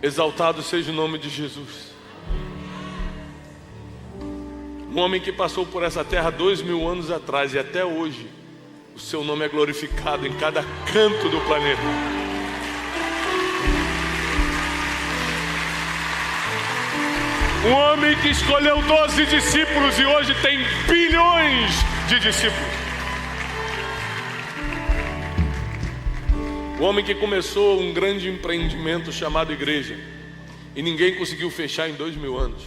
Exaltado seja o nome de Jesus. Um homem que passou por essa terra 2000 anos atrás e até hoje o seu nome é glorificado em cada canto do planeta. Um homem que escolheu 12 discípulos e hoje tem bilhões de discípulos. O homem que começou um grande empreendimento chamado igreja e ninguém conseguiu fechar em 2000 anos.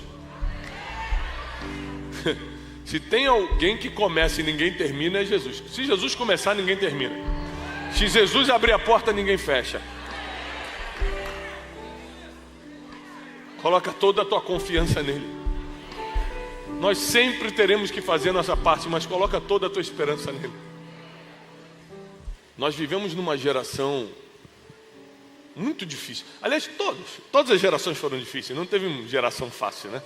Se tem alguém que começa e ninguém termina, é Jesus. Se Jesus começar, ninguém termina. Se Jesus abrir a porta, ninguém fecha. Coloca toda a tua confiança nele. Nós sempre teremos que fazer a nossa parte, mas coloca toda a tua esperança nele. Nós vivemos numa geração muito difícil. Aliás, todas as gerações foram difíceis. Não teve uma geração fácil, né?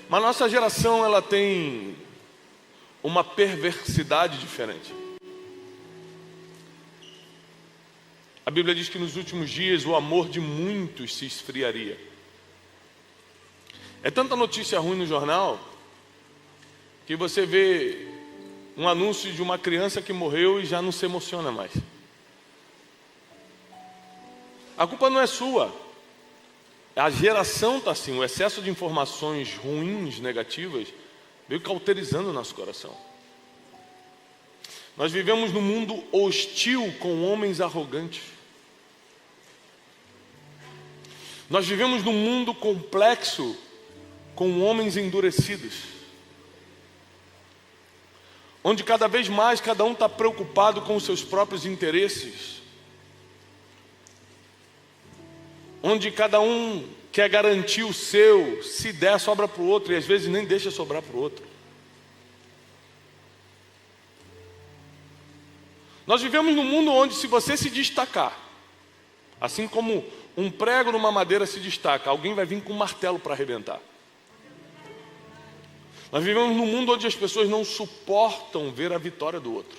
Mas nossa geração, ela tem uma perversidade diferente. A Bíblia diz que nos últimos dias o amor de muitos se esfriaria. É tanta notícia ruim no jornal que você vê um anúncio de uma criança que morreu e já não se emociona mais. A culpa não é sua. A geração está assim, o excesso de informações ruins, negativas, veio cauterizando o nosso coração. Nós vivemos num mundo hostil com homens arrogantes. Nós vivemos num mundo complexo com homens endurecidos. Onde cada vez mais cada um está preocupado com os seus próprios interesses. Onde cada um quer garantir o seu, se der sobra para o outro, e às vezes nem deixa sobrar para o outro. Nós vivemos num mundo onde, se você se destacar, assim como um prego numa madeira se destaca, alguém vai vir com um martelo para arrebentar. Nós vivemos num mundo onde as pessoas não suportam ver a vitória do outro.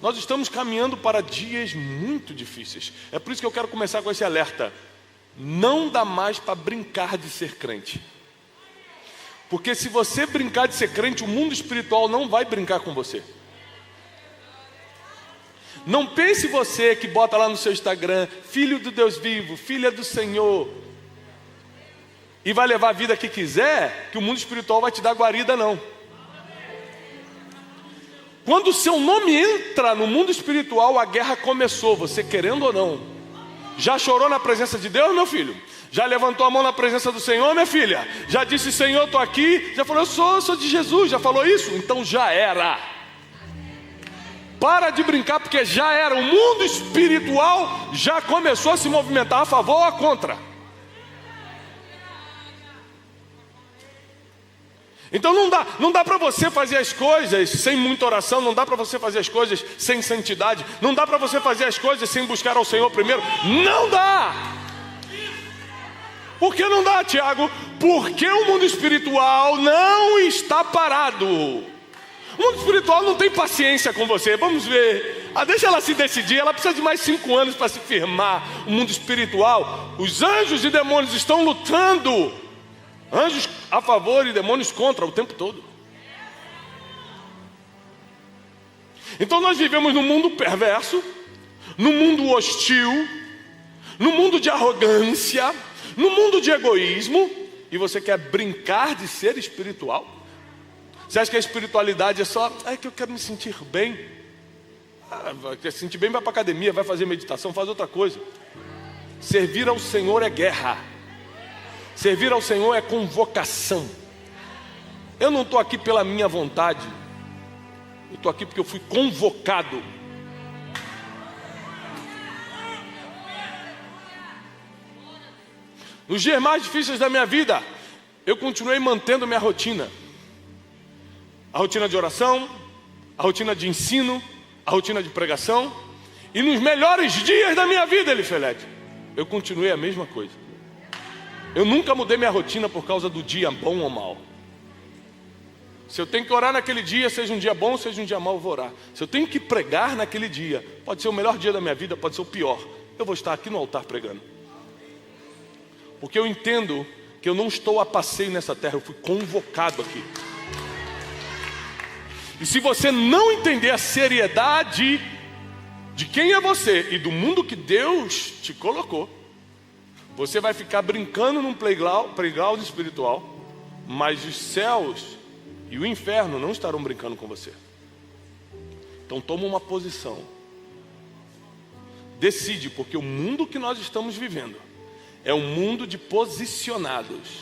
Nós estamos caminhando para dias muito difíceis. É por isso que eu quero começar com esse alerta. Não dá mais para brincar de ser crente. Porque se você brincar de ser crente, o mundo espiritual não vai brincar com você. Não pense você que bota lá no seu Instagram, filho do Deus vivo, filha do Senhor, e vai levar a vida que quiser, que o mundo espiritual vai te dar guarida, não. Quando o seu nome entra no mundo espiritual, a guerra começou, você querendo ou não. Já chorou na presença de Deus, meu filho? Já levantou a mão na presença do Senhor, minha filha? Já disse, Senhor, estou aqui? Já falou, eu sou de Jesus, já falou isso? Então já era. Para de brincar, porque já era. O mundo espiritual já começou a se movimentar a favor ou a contra. Então não dá para você fazer as coisas sem muita oração, não dá para você fazer as coisas sem santidade, não dá para você fazer as coisas sem buscar ao Senhor primeiro. Não dá! Por que não dá, Tiago? Porque o mundo espiritual não está parado. O mundo espiritual não tem paciência com você. Vamos ver. Deixa ela se decidir. Ela precisa de mais 5 anos para se firmar. O mundo espiritual, os anjos e demônios estão lutando. Anjos a favor e demônios contra o tempo todo. Então nós vivemos num mundo perverso, num mundo hostil, num mundo de arrogância, num mundo de egoísmo. E você quer brincar de ser espiritual? Você acha que a espiritualidade é só, que eu quero me sentir bem? Quer se sentir bem, vai para a academia, vai fazer meditação, faz outra coisa. Servir ao Senhor é guerra. Servir ao Senhor é convocação. Eu não estou aqui pela minha vontade. Eu estou aqui porque eu fui convocado. Nos dias mais difíceis da minha vida, eu continuei mantendo minha rotina. A rotina de oração, a rotina de ensino, a rotina de pregação. E nos melhores dias da minha vida, Elifelete, eu continuei a mesma coisa. Eu nunca mudei minha rotina por causa do dia bom ou mal. Se eu tenho que orar naquele dia, seja um dia bom, seja um dia mau, eu vou orar. Se eu tenho que pregar naquele dia, pode ser o melhor dia da minha vida, pode ser o pior. eu vou estar aqui no altar pregando. Porque eu entendo que eu não estou a passeio nessa terra, eu fui convocado aqui. E se você não entender a seriedade de quem é você e do mundo que Deus te colocou, você vai ficar brincando num playground espiritual, mas os céus e o inferno não estarão brincando com você. Então toma uma posição. Decide, porque o mundo que nós estamos vivendo é um mundo de posicionados.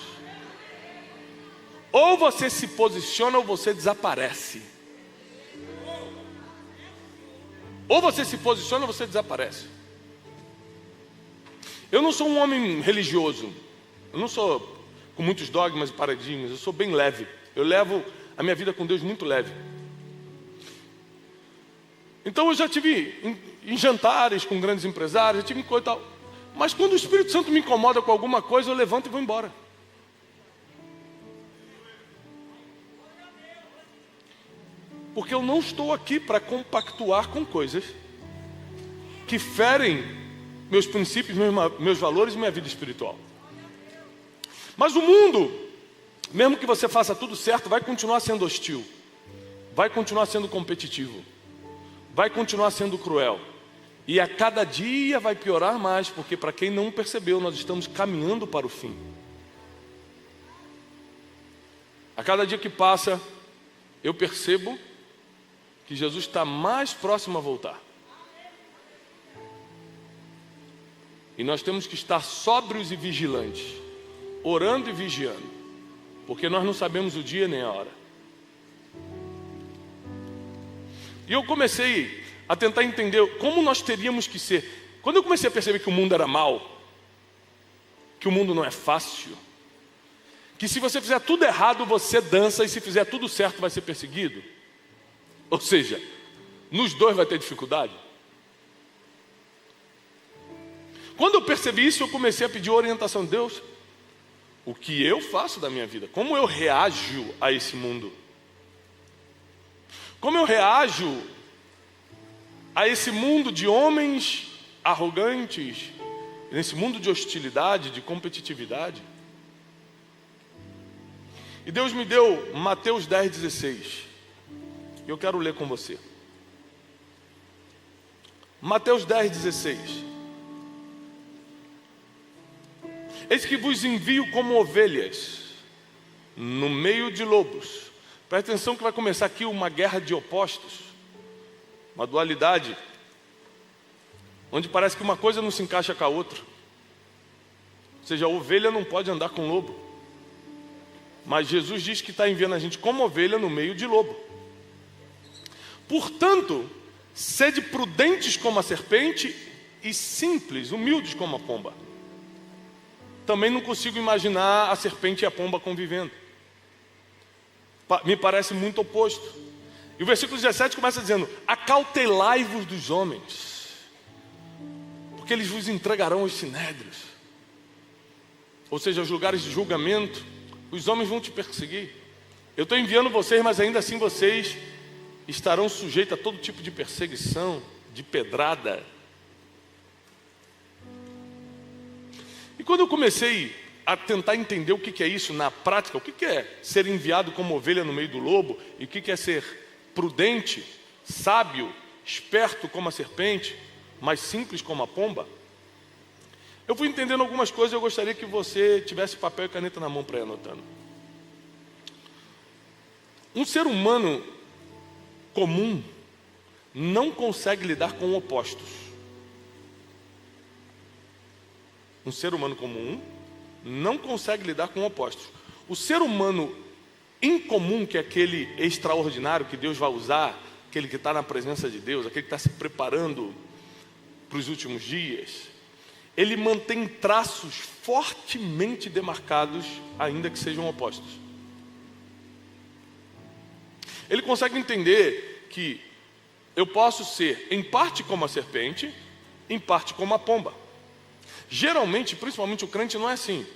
Ou você se posiciona ou você desaparece. Ou você se posiciona ou você desaparece. Eu não sou um homem religioso. Eu não sou com muitos dogmas e paradigmas. Eu sou bem leve. Eu levo a minha vida com Deus muito leve. Então eu já tive em jantares com grandes empresários, já tive em coisa e tal. Mas quando o Espírito Santo me incomoda com alguma coisa, eu levanto e vou embora. Porque eu não estou aqui para compactuar com coisas que ferem meus princípios, meus valores e minha vida espiritual. Mas o mundo, mesmo que você faça tudo certo, vai continuar sendo hostil, vai continuar sendo competitivo, vai continuar sendo cruel. E a cada dia vai piorar mais, porque para quem não percebeu, nós estamos caminhando para o fim. A cada dia que passa, eu percebo que Jesus está mais próximo a voltar. E nós temos que estar sóbrios e vigilantes, orando e vigiando, porque nós não sabemos o dia nem a hora. E eu comecei a tentar entender como nós teríamos que ser. Quando eu comecei a perceber que o mundo era mau, que o mundo não é fácil, que se você fizer tudo errado você dança e se fizer tudo certo vai ser perseguido, ou seja, nos dois vai ter dificuldade. Quando eu percebi isso, eu comecei a pedir orientação de Deus. O que eu faço da minha vida? Como eu reajo a esse mundo? Como eu reajo a esse mundo de homens arrogantes, nesse mundo de hostilidade, de competitividade? E Deus me deu Mateus 10,16. E eu quero ler com você. Mateus 10,16. Eis que vos envio como ovelhas no meio de lobos. Presta atenção que vai começar aqui uma guerra de opostos, uma dualidade, onde parece que uma coisa não se encaixa com a outra. Ou seja, a ovelha não pode andar com o lobo. Mas Jesus diz que está enviando a gente como ovelha no meio de lobo. Portanto, sede prudentes como a serpente e simples, humildes como a pomba. Também não consigo imaginar a serpente e a pomba convivendo. Me parece muito oposto. E o versículo 17 começa dizendo: acautelai-vos dos homens, porque eles vos entregarão aos sinédrios. Ou seja, aos lugares de julgamento. Os homens vão te perseguir. Eu estou enviando vocês, mas ainda assim vocês estarão sujeitos a todo tipo de perseguição, de pedrada. E quando eu comecei a tentar entender o que é isso na prática, o que é ser enviado como ovelha no meio do lobo, e o que é ser prudente, sábio, esperto como a serpente, mas simples como a pomba, eu fui entendendo algumas coisas e eu gostaria que você tivesse papel e caneta na mão para ir anotando. Um ser humano comum não consegue lidar com opostos. Um ser humano comum não consegue lidar com opostos. O ser humano incomum, que é aquele extraordinário que Deus vai usar, aquele que está na presença de Deus, aquele que está se preparando para os últimos dias, ele mantém traços fortemente demarcados, ainda que sejam opostos. Ele consegue entender que eu posso ser em parte como a serpente, em parte como a pomba. Geralmente, principalmente o crente, não é assim.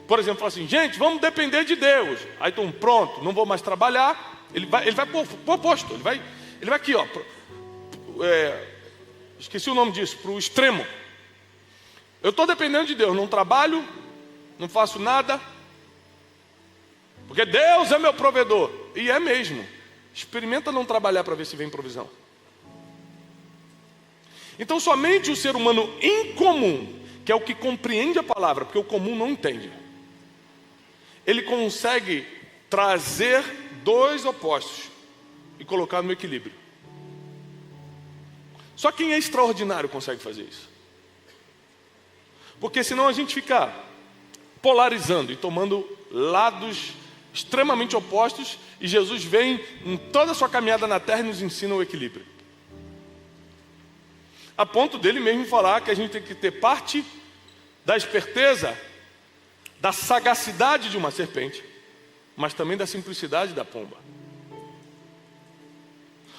Por exemplo, fala assim: gente, vamos depender de Deus. Aí então, pronto, não vou mais trabalhar. Ele vai para o oposto. Ele vai aqui, ó. Esqueci o nome disso, para o extremo. Eu estou dependendo de Deus, não trabalho, não faço nada, porque Deus é meu provedor. E é mesmo. Experimenta não trabalhar para ver se vem provisão. Então somente o ser humano incomum, que é o que compreende a palavra, porque o comum não entende, ele consegue trazer dois opostos e colocar no equilíbrio. Só quem é extraordinário consegue fazer isso. Porque senão a gente fica polarizando e tomando lados extremamente opostos, e Jesus vem em toda a sua caminhada na terra e nos ensina o equilíbrio. A ponto dele mesmo falar que a gente tem que ter parte da esperteza, da sagacidade de uma serpente, mas também da simplicidade da pomba.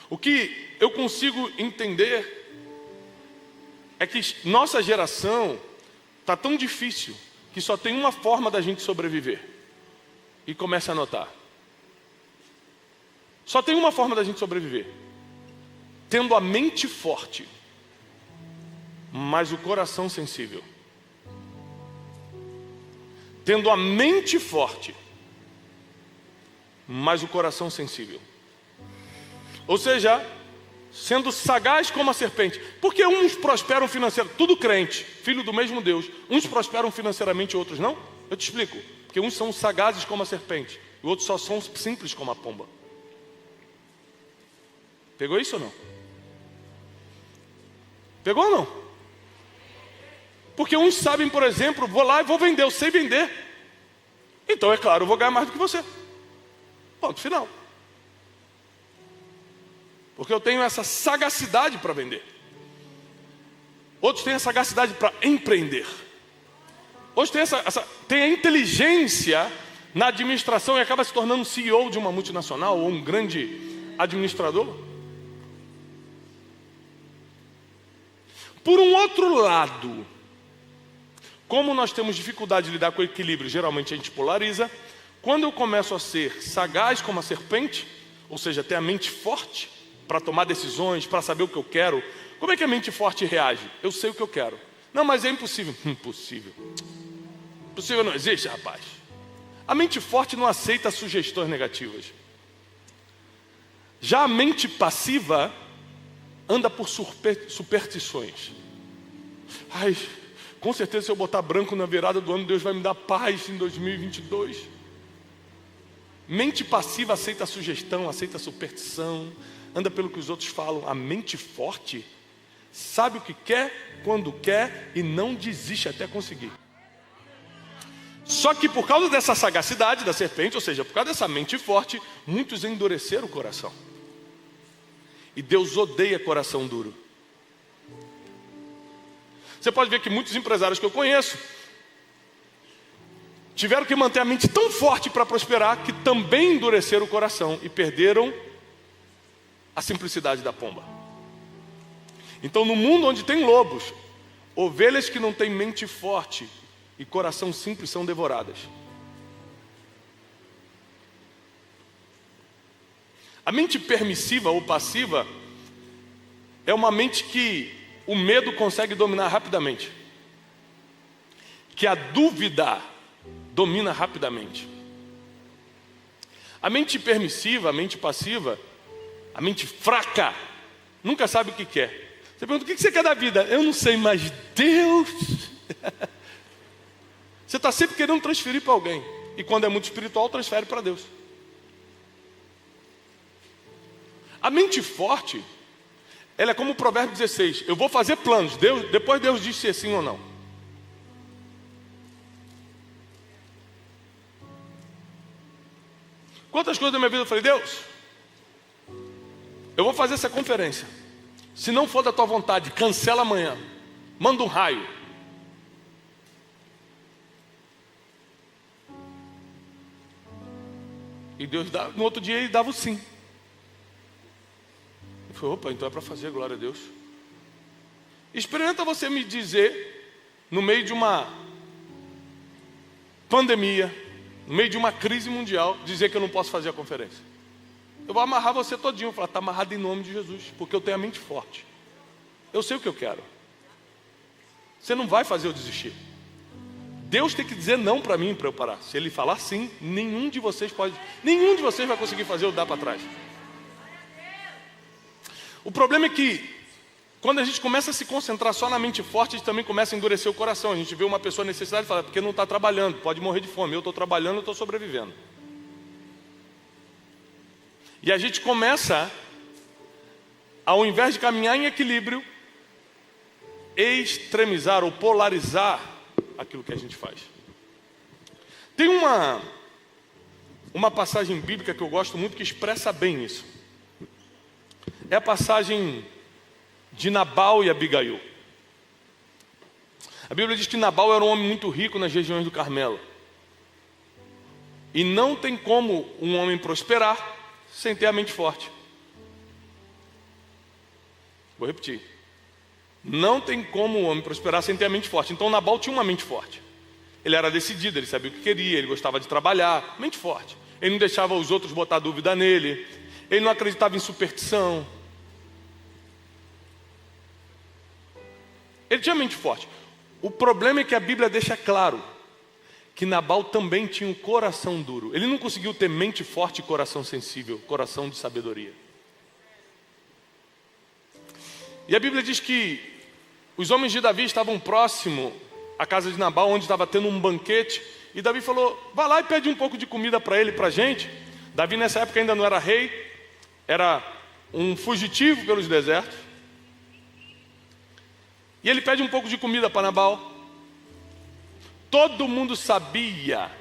O que eu consigo entender é que nossa geração está tão difícil que só tem uma forma da gente sobreviver. E começa a notar. Só tem uma forma da gente sobreviver: tendo a mente forte, mas o coração sensível. Tendo a mente forte, mas o coração sensível. Ou seja, sendo sagaz como a serpente. Porque uns prosperam financeiramente, tudo crente, filho do mesmo Deus. Uns prosperam financeiramente e outros não? Eu te explico. Porque uns são sagazes como a serpente, e outros só são simples como a pomba. Pegou isso ou não? Pegou ou não? Porque uns sabem, por exemplo, vou lá e vou vender, eu sei vender. Então é claro, eu vou ganhar mais do que você. Ponto final. Porque eu tenho essa sagacidade para vender. Outros têm a sagacidade para empreender. Outros têm a inteligência na administração e acaba se tornando CEO de uma multinacional ou um grande administrador. Por um outro lado, como nós temos dificuldade de lidar com o equilíbrio, geralmente a gente polariza. Quando eu começo a ser sagaz como a serpente, ou seja, ter a mente forte para tomar decisões, para saber o que eu quero. Como é que a mente forte reage? Eu sei o que eu quero. Não, mas é impossível. Impossível. Impossível não existe, rapaz. A mente forte não aceita sugestões negativas. Já a mente passiva anda por superstições. Ai, com certeza se eu botar branco na virada do ano, Deus vai me dar paz em 2022. Mente passiva aceita a sugestão, aceita a superstição, anda pelo que os outros falam. A mente forte sabe o que quer, quando quer e não desiste até conseguir. Só que por causa dessa sagacidade da serpente, ou seja, por causa dessa mente forte, muitos endureceram o coração. E Deus odeia coração duro. Você pode ver que muitos empresários que eu conheço tiveram que manter a mente tão forte para prosperar que também endureceram o coração e perderam a simplicidade da pomba. Então, no mundo onde tem lobos, ovelhas que não têm mente forte e coração simples são devoradas. A mente permissiva ou passiva é uma mente que o medo consegue dominar rapidamente, que a dúvida domina rapidamente. A mente permissiva, a mente passiva, a mente fraca, nunca sabe o que quer. Você pergunta, o que você quer da vida? Eu não sei, mas Deus... Você está sempre querendo transferir para alguém. E quando é muito espiritual, transfere para Deus. A mente forte, ela é como o provérbio 16. Eu vou fazer planos. Depois Deus diz se é sim ou não. Quantas coisas da minha vida eu falei, Deus, eu vou fazer essa conferência. Se não for da tua vontade, cancela amanhã. Manda um raio. E Deus dá, no outro dia ele dava o sim. Eu falei, opa, então é para fazer, glória a Deus. Experimenta você me dizer, no meio de uma pandemia, no meio de uma crise mundial, dizer que eu não posso fazer a conferência. Eu vou amarrar você todinho, eu vou falar, está amarrado em nome de Jesus, porque eu tenho a mente forte. Eu sei o que eu quero. Você não vai fazer eu desistir. Deus tem que dizer não para mim, para eu parar. Se Ele falar sim, nenhum de vocês vai conseguir fazer eu dar para trás. O problema é que, quando a gente começa a se concentrar só na mente forte, a gente também começa a endurecer o coração. A gente vê uma pessoa necessidade e fala, porque não está trabalhando, pode morrer de fome. Eu estou trabalhando, eu estou sobrevivendo. E a gente começa, ao invés de caminhar em equilíbrio, extremizar ou polarizar aquilo que a gente faz. Tem uma passagem bíblica que eu gosto muito que expressa bem isso. É a passagem de Nabal e Abigail. A Bíblia diz que Nabal era um homem muito rico nas regiões do Carmelo. E não tem como um homem prosperar sem ter a mente forte. Vou repetir. Não tem como um homem prosperar sem ter a mente forte. Então Nabal tinha uma mente forte. Ele era decidido, ele sabia o que queria, ele gostava de trabalhar. Mente forte. Ele não deixava os outros botar dúvida nele. Ele não acreditava em superstição. Ele tinha mente forte. O problema é que a Bíblia deixa claro que Nabal também tinha um coração duro. Ele não conseguiu ter mente forte e coração sensível, coração de sabedoria. E a Bíblia diz que os homens de Davi estavam próximo à casa de Nabal, onde estava tendo um banquete. E Davi falou, vai lá e pede um pouco de comida para ele, para a gente. Davi nessa época ainda não era rei, era um fugitivo pelos desertos. E ele pede um pouco de comida para Nabal. Todo mundo sabia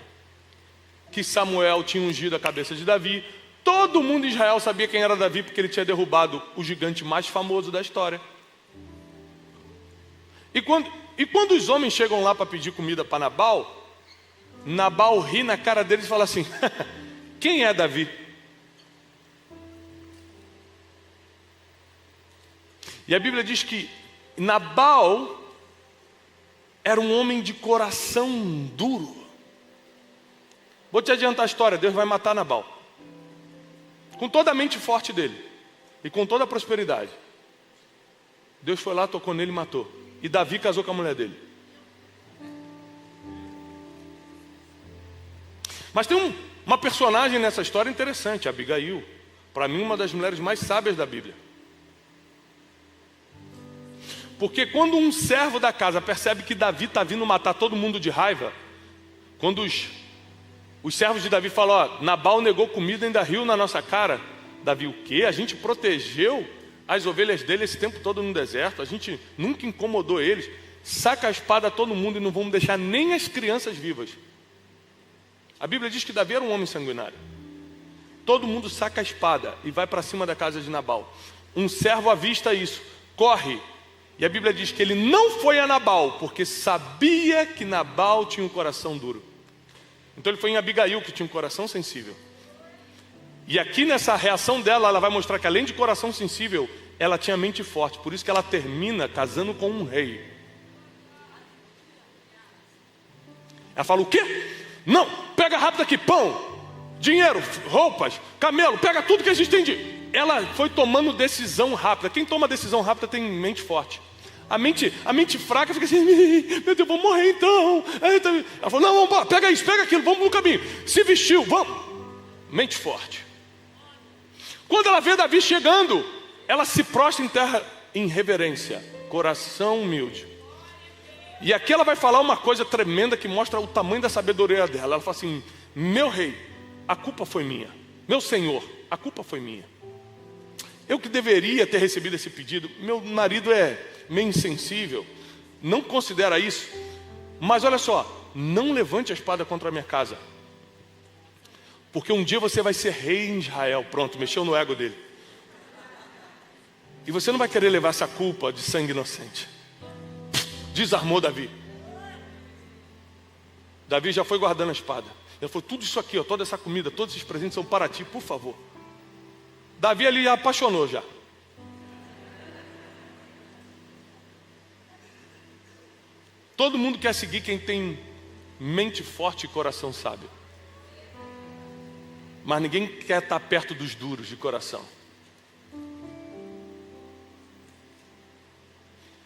que Samuel tinha ungido a cabeça de Davi. Todo mundo em Israel sabia quem era Davi, porque ele tinha derrubado o gigante mais famoso da história. E quando os homens chegam lá para pedir comida para Nabal, Nabal ri na cara deles e fala assim, quem é Davi? E a Bíblia diz que Nabal era um homem de coração duro. Vou te adiantar a história, Deus vai matar Nabal. Com toda a mente forte dele. E com toda a prosperidade. Deus foi lá, tocou nele e matou. E Davi casou com a mulher dele. Mas tem uma personagem nessa história interessante, Abigail. Para mim, uma das mulheres mais sábias da Bíblia. Porque quando um servo da casa percebe que Davi está vindo matar todo mundo de raiva, quando os servos de Davi falam, ó, Nabal negou comida e ainda riu na nossa cara. Davi, o quê? A gente protegeu as ovelhas dele esse tempo todo no deserto, a gente nunca incomodou eles. Saca a espada a todo mundo e não vamos deixar nem as crianças vivas. A Bíblia diz que Davi era um homem sanguinário. Todo mundo saca a espada e vai para cima da casa de Nabal. Um servo avista isso, corre. E a Bíblia diz que ele não foi a Nabal, porque sabia que Nabal tinha um coração duro. Então ele foi em Abigail, que tinha um coração sensível. E aqui nessa reação dela, ela vai mostrar que além de coração sensível, ela tinha mente forte. Por isso que ela termina casando com um rei. Ela fala, o quê? Não, pega rápido aqui, pão, dinheiro, roupas, camelo, pega tudo que a gente tem de... Ela foi tomando decisão rápida. Quem toma decisão rápida tem mente forte. A mente fraca fica assim, meu Deus, vou morrer então. Ela falou, não, vamos, pega isso, pega aquilo, vamos no caminho. Se vestiu, vamos. Mente forte. Quando ela vê Davi chegando, ela se prostra em terra em reverência, coração humilde. E aqui ela vai falar uma coisa tremenda que mostra o tamanho da sabedoria dela. Ela fala assim, meu rei, a culpa foi minha. Meu senhor, a culpa foi minha. Eu que deveria ter recebido esse pedido. Meu marido é meio insensível, não considera isso. Mas olha só, não levante a espada contra a minha casa, porque um dia você vai ser rei em Israel. Pronto, mexeu no ego dele. E você não vai querer levar essa culpa de sangue inocente. Desarmou Davi. Davi já foi guardando a espada. Ele falou, tudo isso aqui, ó, toda essa comida, todos esses presentes são para ti, por favor. Davi ali já apaixonou já. Todo mundo quer seguir quem tem mente forte e coração sábio. Mas ninguém quer estar perto dos duros de coração.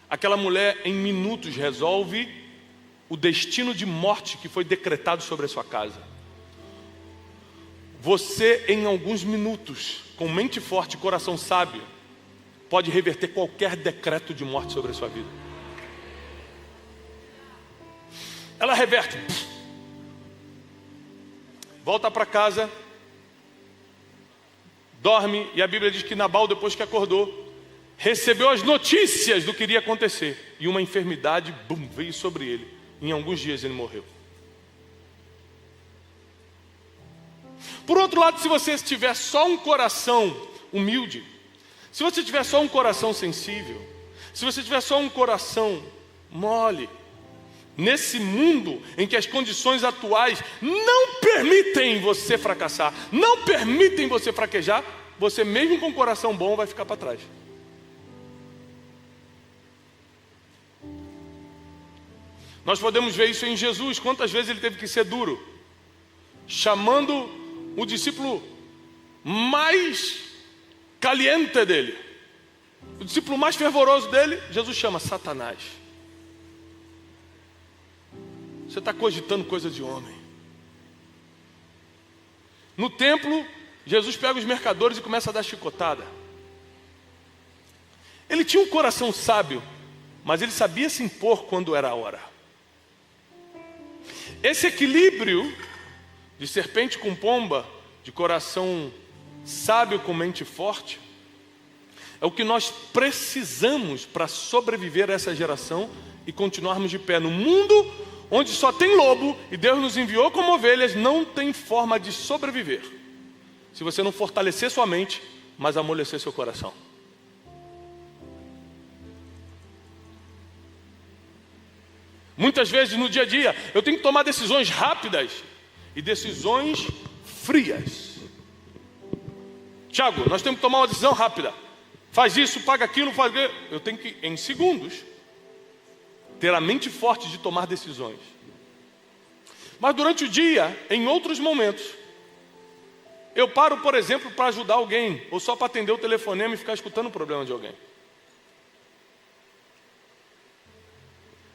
Aquela mulher em minutos resolve o destino de morte que foi decretado sobre a sua casa. Você, em alguns minutos, com mente forte e coração sábio, pode reverter qualquer decreto de morte sobre a sua vida. Ela reverte. Volta para casa, dorme, e a Bíblia diz que Nabal, depois que acordou, recebeu as notícias do que iria acontecer, e uma enfermidade, veio sobre ele. Em alguns dias ele morreu. Por outro lado, se você tiver só um coração humilde, se você tiver só um coração sensível, se você tiver só um coração mole, nesse mundo em que as condições atuais não permitem você fracassar, não permitem você fraquejar, você mesmo com um coração bom vai ficar para trás. Nós podemos ver isso em Jesus. Quantas vezes ele teve que ser duro, chamando o discípulo mais caliente dele, o discípulo mais fervoroso dele, Jesus chama Satanás. Você está cogitando coisa de homem. No templo, Jesus pega os mercadores e começa a dar chicotada. Ele tinha um coração sábio, mas ele sabia se impor quando era a hora. Esse equilíbrio de serpente com pomba, de coração sábio com mente forte, é o que nós precisamos para sobreviver a essa geração e continuarmos de pé no mundo onde só tem lobo e Deus nos enviou como ovelhas. Não tem forma de sobreviver se você não fortalecer sua mente, mas amolecer seu coração. Muitas vezes no dia a dia eu tenho que tomar decisões rápidas e decisões frias. Tiago, nós temos que tomar uma decisão rápida. Faz isso, paga aquilo, faz aquilo. Eu tenho que, em segundos, ter a mente forte de tomar decisões. Mas durante o dia, em outros momentos, eu paro, por exemplo, para ajudar alguém, ou só para atender o telefonema e ficar escutando o problema de alguém.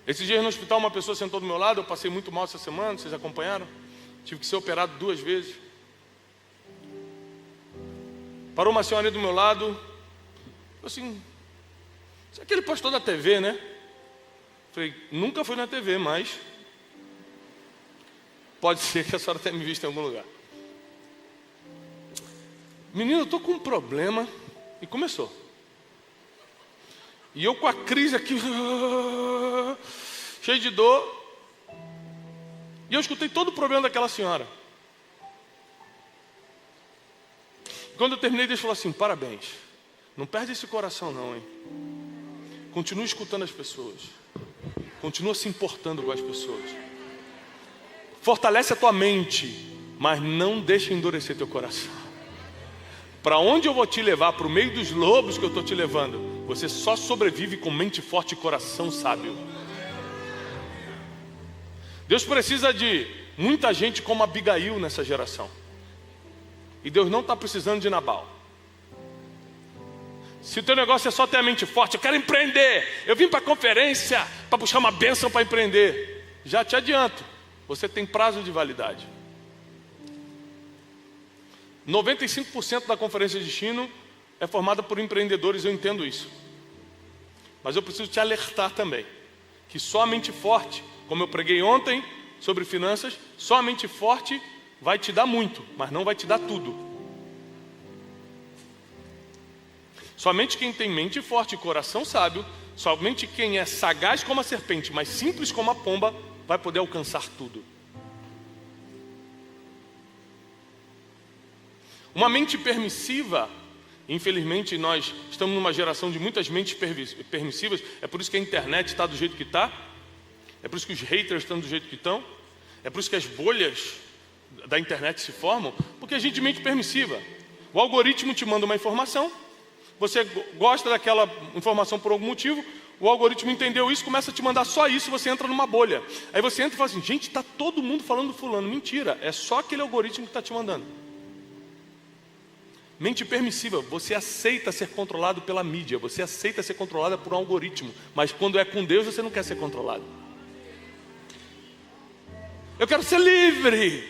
Esses dias no hospital, uma pessoa sentou do meu lado. Eu passei muito mal essa semana, vocês acompanharam? Tive que ser operado 2 vezes. Parou uma senhora ali do meu lado, assim, você é aquele pastor da TV, né? Falei, nunca fui na TV, mas pode ser que a senhora tenha me visto em algum lugar. Menino, eu estou com um problema. E começou. E eu com a crise aqui, cheio de dor. E eu escutei todo o problema daquela senhora. Quando eu terminei, Deus falou assim, parabéns. Não perde esse coração não, hein? Continua escutando as pessoas. Continua se importando com as pessoas. Fortalece a tua mente, mas não deixa endurecer teu coração. Para onde eu vou te levar? Para o meio dos lobos que eu estou te levando. Você só sobrevive com mente forte e coração sábio. Deus precisa de muita gente como Abigail nessa geração. E Deus não está precisando de Nabal. Se o teu negócio é só ter a mente forte, eu quero empreender, eu vim para a conferência para buscar uma bênção para empreender, já te adianto, você tem prazo de validade. 95% da conferência de destino é formada por empreendedores, eu entendo isso. Mas eu preciso te alertar também, que só a mente forte, como eu preguei ontem sobre finanças, só a mente forte vai te dar muito, mas não vai te dar tudo. Somente quem tem mente forte e coração sábio, somente quem é sagaz como a serpente, mas simples como a pomba, vai poder alcançar tudo. Uma mente permissiva, infelizmente nós estamos numa geração de muitas mentes permissivas, é por isso que a internet está do jeito que está, é por isso que os haters estão do jeito que estão, é por isso que as bolhas da internet se formam, porque a gente é mente permissiva. O algoritmo te manda uma informação, você gosta daquela informação por algum motivo, o algoritmo entendeu isso, começa a te mandar só isso, você entra numa bolha. Aí você entra e fala assim, gente, está todo mundo falando do fulano. Mentira, é só aquele algoritmo que está te mandando. Mente permissiva, você aceita ser controlado pela mídia, você aceita ser controlado por um algoritmo, mas quando é com Deus você não quer ser controlado. Eu quero ser livre,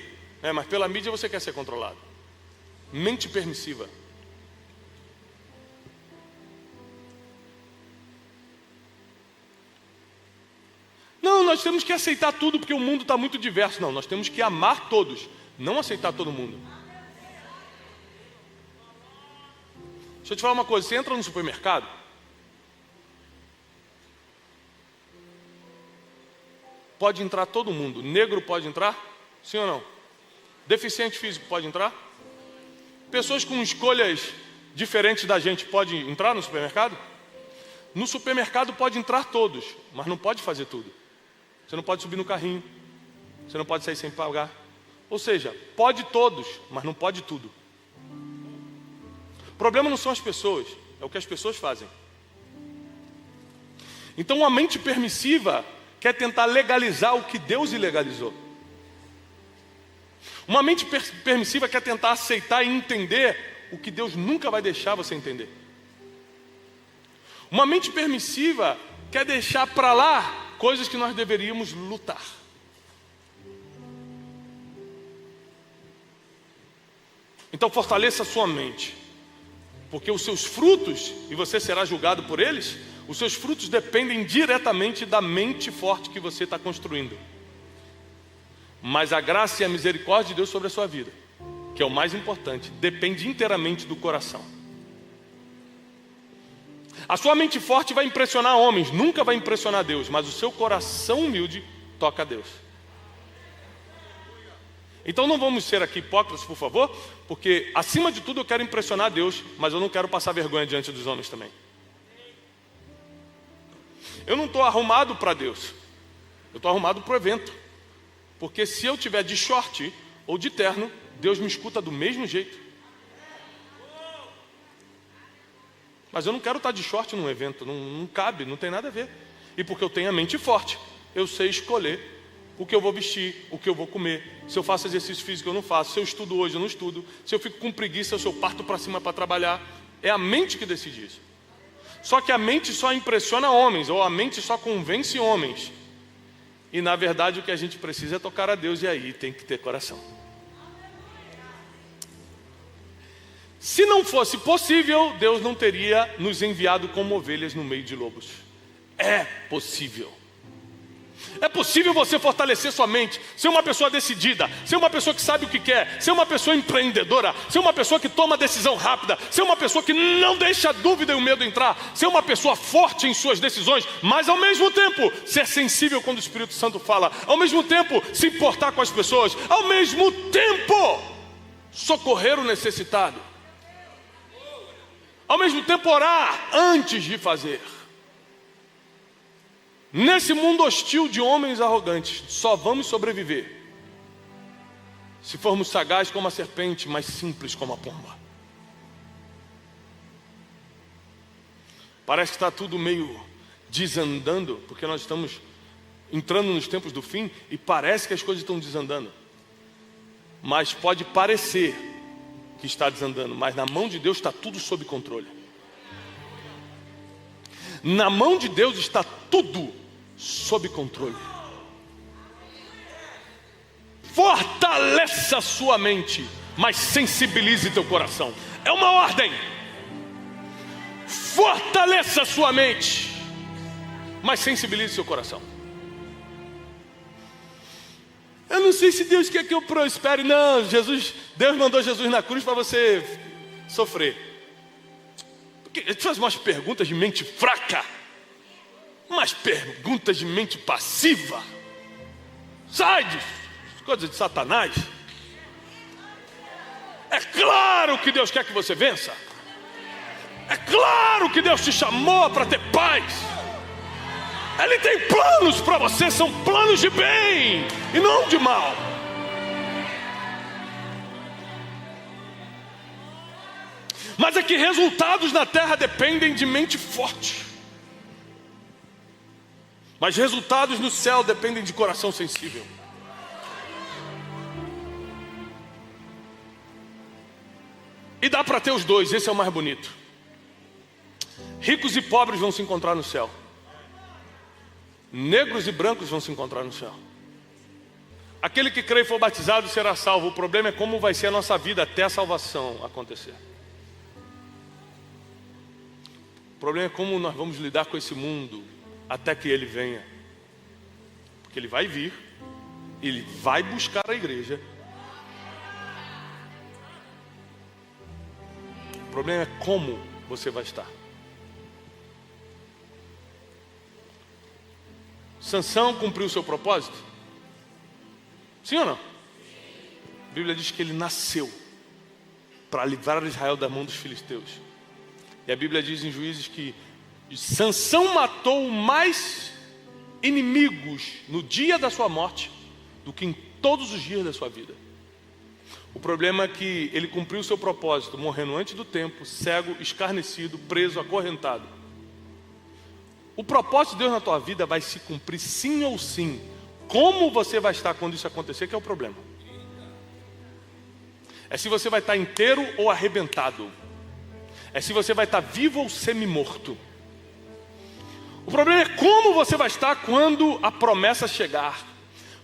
mas pela mídia você quer ser controlado. Mente permissiva. Não, nós temos que aceitar tudo porque o mundo está muito diverso. Não, nós temos que amar todos, não aceitar todo mundo. Deixa eu te falar uma coisa, você entra no supermercado, pode entrar todo mundo. Negro pode entrar? Sim ou não? Deficiente físico pode entrar? Pessoas com escolhas diferentes da gente podem entrar no supermercado? No supermercado pode entrar todos, mas não pode fazer tudo. Você não pode subir no carrinho, você não pode sair sem pagar. Ou seja, pode todos, mas não pode tudo. O problema não são as pessoas, é o que as pessoas fazem. Então uma mente permissiva quer tentar legalizar o que Deus ilegalizou. Uma mente permissiva quer tentar aceitar e entender o que Deus nunca vai deixar você entender. Uma mente permissiva quer deixar para lá coisas que nós deveríamos lutar. Então fortaleça a sua mente, porque os seus frutos, e você será julgado por eles, os seus frutos dependem diretamente da mente forte que você está construindo. Mas a graça e a misericórdia de Deus sobre a sua vida, que é o mais importante, depende inteiramente do coração. A sua mente forte vai impressionar homens, nunca vai impressionar Deus, mas o seu coração humilde toca a Deus. Então não vamos ser aqui hipócritas, por favor, porque acima de tudo eu quero impressionar Deus, mas eu não quero passar vergonha diante dos homens também. Eu não estou arrumado para Deus, eu estou arrumado para o evento. Porque se eu tiver de short ou de terno, Deus me escuta do mesmo jeito. Mas eu não quero estar de short num evento, não cabe, não tem nada a ver. E porque eu tenho a mente forte, eu sei escolher o que eu vou vestir, o que eu vou comer. Se eu faço exercício físico, eu não faço. Se eu estudo hoje, eu não estudo. Se eu fico com preguiça, se eu parto para cima para trabalhar. É a mente que decide isso. Só que a mente só impressiona homens, ou a mente só convence homens. E na verdade o que a gente precisa é tocar a Deus, e aí tem que ter coração. Se não fosse possível, Deus não teria nos enviado como ovelhas no meio de lobos. É possível. É possível você fortalecer sua mente, ser uma pessoa decidida, ser uma pessoa que sabe o que quer, ser uma pessoa empreendedora, ser uma pessoa que toma decisão rápida, ser uma pessoa que não deixa a dúvida e o medo entrar, ser uma pessoa forte em suas decisões, mas ao mesmo tempo ser sensível quando o Espírito Santo fala, ao mesmo tempo se importar com as pessoas, ao mesmo tempo socorrer o necessitado, ao mesmo tempo orar antes de fazer. Nesse mundo hostil de homens arrogantes, só vamos sobreviver se formos sagazes como a serpente, mas simples como a pomba. Parece que está tudo meio desandando, porque nós estamos entrando nos tempos do fim e parece que as coisas estão desandando. Mas pode parecer que está desandando, mas na mão de Deus está tudo sob controle. Na mão de Deus está tudo sob controle. Fortaleça a sua mente, mas sensibilize teu coração. É uma ordem. Fortaleça a sua mente, mas sensibilize seu coração. Eu não sei se Deus quer que eu prospere. Não, Deus mandou Jesus na cruz para você sofrer. Porque ele faz umas perguntas de mente fraca, umas perguntas de mente passiva. Sai de coisas de Satanás. É claro que Deus quer que você vença. É claro que Deus te chamou para ter paz. Ele tem planos para você, são planos de bem e não de mal. Mas é que resultados na terra dependem de mente forte. Mas resultados no céu dependem de coração sensível. E dá para ter os dois, esse é o mais bonito. Ricos e pobres vão se encontrar no céu. Negros e brancos vão se encontrar no céu. Aquele que crê e for batizado será salvo. O problema é como vai ser a nossa vida até a salvação acontecer. O problema é como nós vamos lidar com esse mundo até que ele venha. Porque ele vai vir, ele vai buscar a igreja. O problema é como você vai estar. Sansão cumpriu o seu propósito? Sim ou não? A Bíblia diz que ele nasceu para livrar Israel da mão dos filisteus. E a Bíblia diz em Juízes que Sansão matou mais inimigos no dia da sua morte do que em todos os dias da sua vida. O problema é que ele cumpriu o seu propósito, morrendo antes do tempo, cego, escarnecido, preso, acorrentado. O propósito de Deus na tua vida vai se cumprir sim ou sim. Como você vai estar quando isso acontecer que é o problema. É se você vai estar inteiro ou arrebentado. É se você vai estar vivo ou semi-morto. O problema é como você vai estar quando a promessa chegar.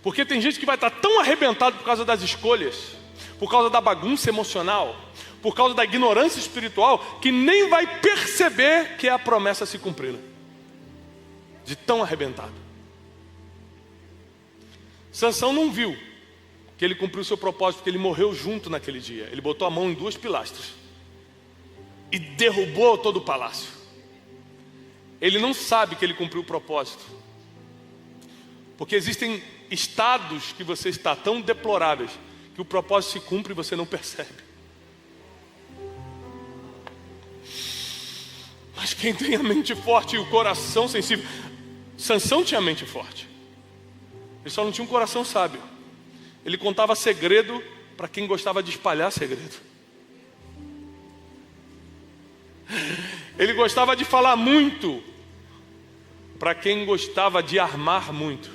Porque tem gente que vai estar tão arrebentado por causa das escolhas, por causa da bagunça emocional, por causa da ignorância espiritual, que nem vai perceber que é a promessa se cumprindo. De tão arrebentado. Sansão não viu que ele cumpriu o seu propósito, porque ele morreu junto naquele dia. Ele botou a mão em 2 pilastras e derrubou todo o palácio. Ele não sabe que ele cumpriu o propósito, porque existem estados que você está tão deploráveis que o propósito se cumpre e você não percebe. Mas quem tem a mente forte e o coração sensível, Sansão tinha a mente forte. Ele só não tinha um coração sábio. Ele contava segredo para quem gostava de espalhar segredo. Ele gostava de falar muito para quem gostava de armar muito.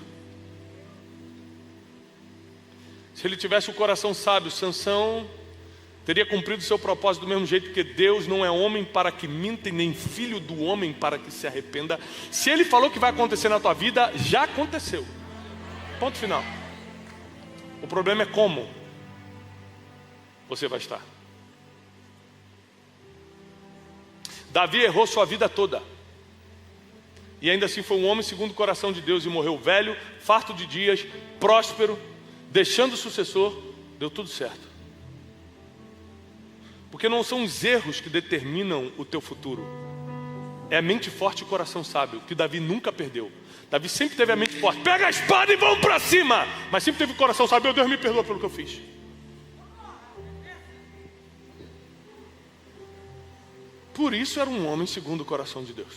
Se ele tivesse o coração sábio, Sansão teria cumprido o seu propósito do mesmo jeito, porque Deus não é homem para que minta e nem filho do homem para que se arrependa. Se Ele falou que vai acontecer na tua vida, já aconteceu. Ponto final. O problema é como você vai estar. Davi errou sua vida toda. E ainda assim foi um homem segundo o coração de Deus e morreu velho, farto de dias, próspero, deixando o sucessor, deu tudo certo. Porque não são os erros que determinam o teu futuro. É a mente forte e o coração sábio, que Davi nunca perdeu. Davi sempre teve a mente forte. Pega a espada e vamos para cima. Mas sempre teve o coração sábio. Meu Deus, me perdoa pelo que eu fiz. Por isso era um homem segundo o coração de Deus.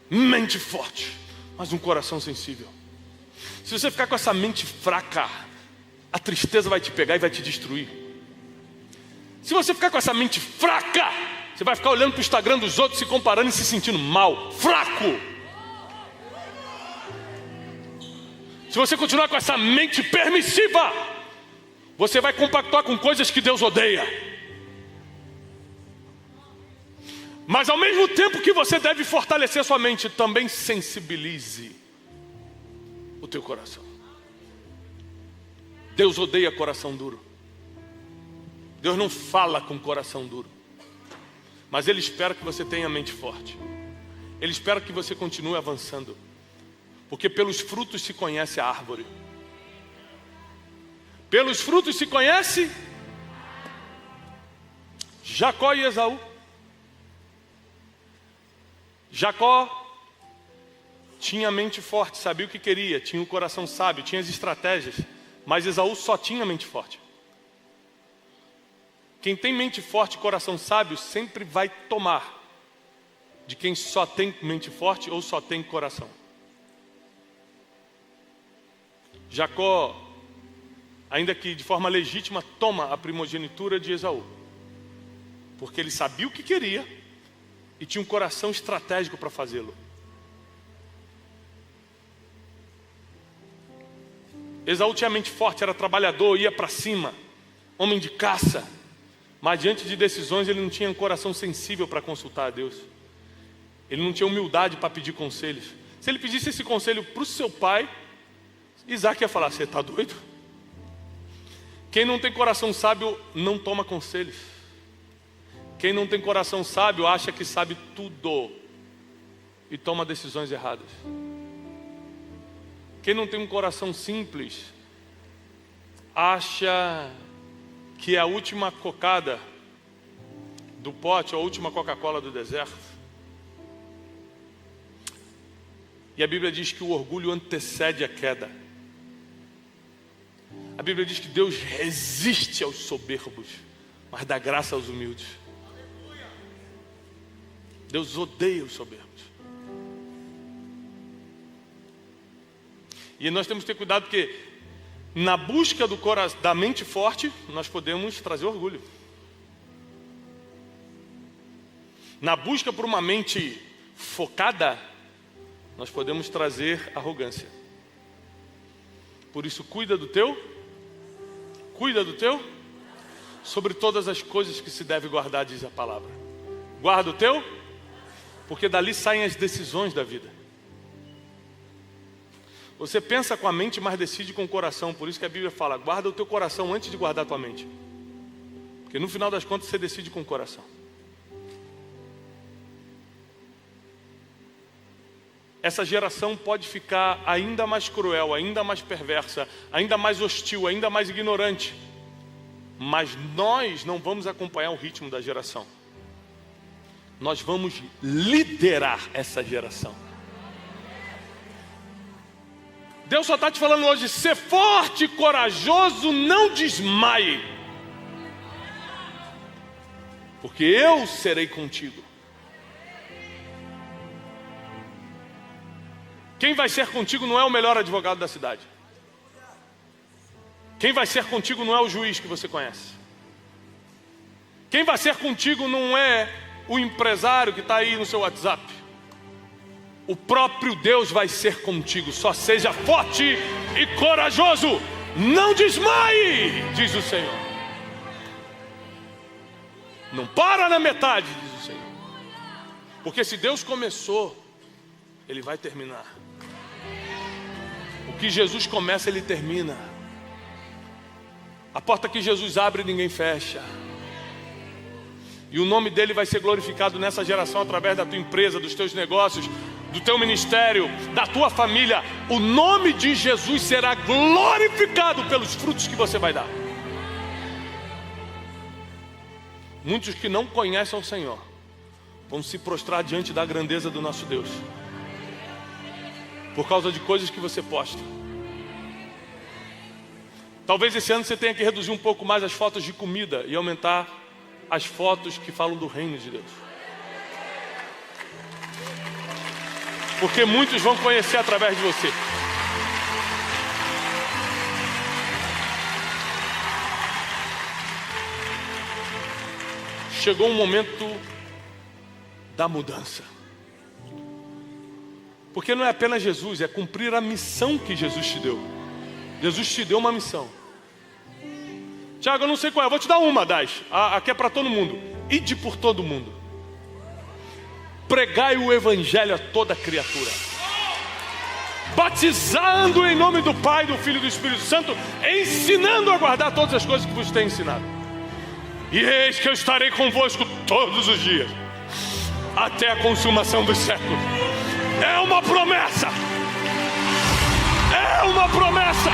Mente forte, mas um coração sensível. Se você ficar com essa mente fraca, a tristeza vai te pegar e vai te destruir. Se você ficar com essa mente fraca, você vai ficar olhando para o Instagram dos outros, se comparando e se sentindo mal, fraco. Se você continuar com essa mente permissiva, você vai compactuar com coisas que Deus odeia. Mas ao mesmo tempo que você deve fortalecer sua mente, também sensibilize o teu coração. Deus odeia coração duro. Deus não fala com coração duro. Mas Ele espera que você tenha mente forte. Ele espera que você continue avançando. Porque pelos frutos se conhece a árvore. Pelos frutos se conhece Jacó e Esaú. Jacó tinha mente forte, sabia o que queria, tinha o coração sábio, tinha as estratégias. Mas Esaú só tinha mente forte. Quem tem mente forte e coração sábio sempre vai tomar de quem só tem mente forte ou só tem coração. Jacó, ainda que de forma legítima, toma a primogenitura de Esaú, porque ele sabia o que queria e tinha um coração estratégico para fazê-lo. Esaú tinha mente forte, era trabalhador, ia para cima, homem de caça, Mas diante de decisões ele não tinha um coração sensível para consultar a Deus. Ele não tinha humildade para pedir conselhos. Se ele pedisse esse conselho para o seu pai, Isaac ia falar: você está doido? Quem não tem coração sábio não toma conselhos. Quem não tem coração sábio acha que sabe tudo e toma decisões erradas. Quem não tem um coração simples acha que é a última cocada do pote, ou a última Coca-Cola do deserto. E a Bíblia diz que o orgulho antecede a queda. A Bíblia diz que Deus resiste aos soberbos, mas dá graça aos humildes. Deus odeia os soberbos. E nós temos que ter cuidado, porque na busca da mente forte, nós podemos trazer orgulho. Na busca por uma mente focada, nós podemos trazer arrogância. Por isso, cuida do teu, sobre todas as coisas que se deve guardar, diz a palavra. Guarda o teu, porque dali saem as decisões da vida. Você pensa com a mente, mas decide com o coração. Por isso que a Bíblia fala: guarda o teu coração antes de guardar a tua mente. Porque no final das contas você decide com o coração. Essa geração pode ficar ainda mais cruel, ainda mais perversa, ainda mais hostil, ainda mais ignorante. Mas nós não vamos acompanhar o ritmo da geração. Nós vamos liderar essa geração. Deus só está te falando hoje: ser forte e corajoso, não desmaie, porque eu serei contigo. Quem vai ser contigo não é o melhor advogado da cidade. Quem vai ser contigo não é o juiz que você conhece. Quem vai ser contigo não é o empresário que está aí no seu WhatsApp. O próprio Deus vai ser contigo. Só seja forte e corajoso, não desmaie, diz o Senhor. Não para na metade, diz o Senhor. Porque se Deus começou, Ele vai terminar. O que Jesus começa, Ele termina. A porta que Jesus abre, ninguém fecha. E o nome dele vai ser glorificado nessa geração através da tua empresa, dos teus negócios, do teu ministério, da tua família. O nome de Jesus será glorificado pelos frutos que você vai dar. Muitos que não conhecem o Senhor vão se prostrar diante da grandeza do nosso Deus, por causa de coisas que você posta. Talvez esse ano você tenha que reduzir um pouco mais as fotos de comida e aumentar as fotos que falam do reino de Deus. Porque muitos vão conhecer através de você. Chegou um momento da mudança. Porque não é apenas Jesus, é cumprir a missão que Jesus te deu. Jesus te deu uma missão. Tiago, eu não sei qual é, eu vou te dar uma, Dash. Aqui é para todo mundo. Ide por todo mundo. Pregai o evangelho a toda criatura. Batizando em nome do Pai, do Filho e do Espírito Santo, ensinando a guardar todas as coisas que vos tenho ensinado. E eis que eu estarei convosco todos os dias, até a consumação dos séculos. É uma promessa. É uma promessa.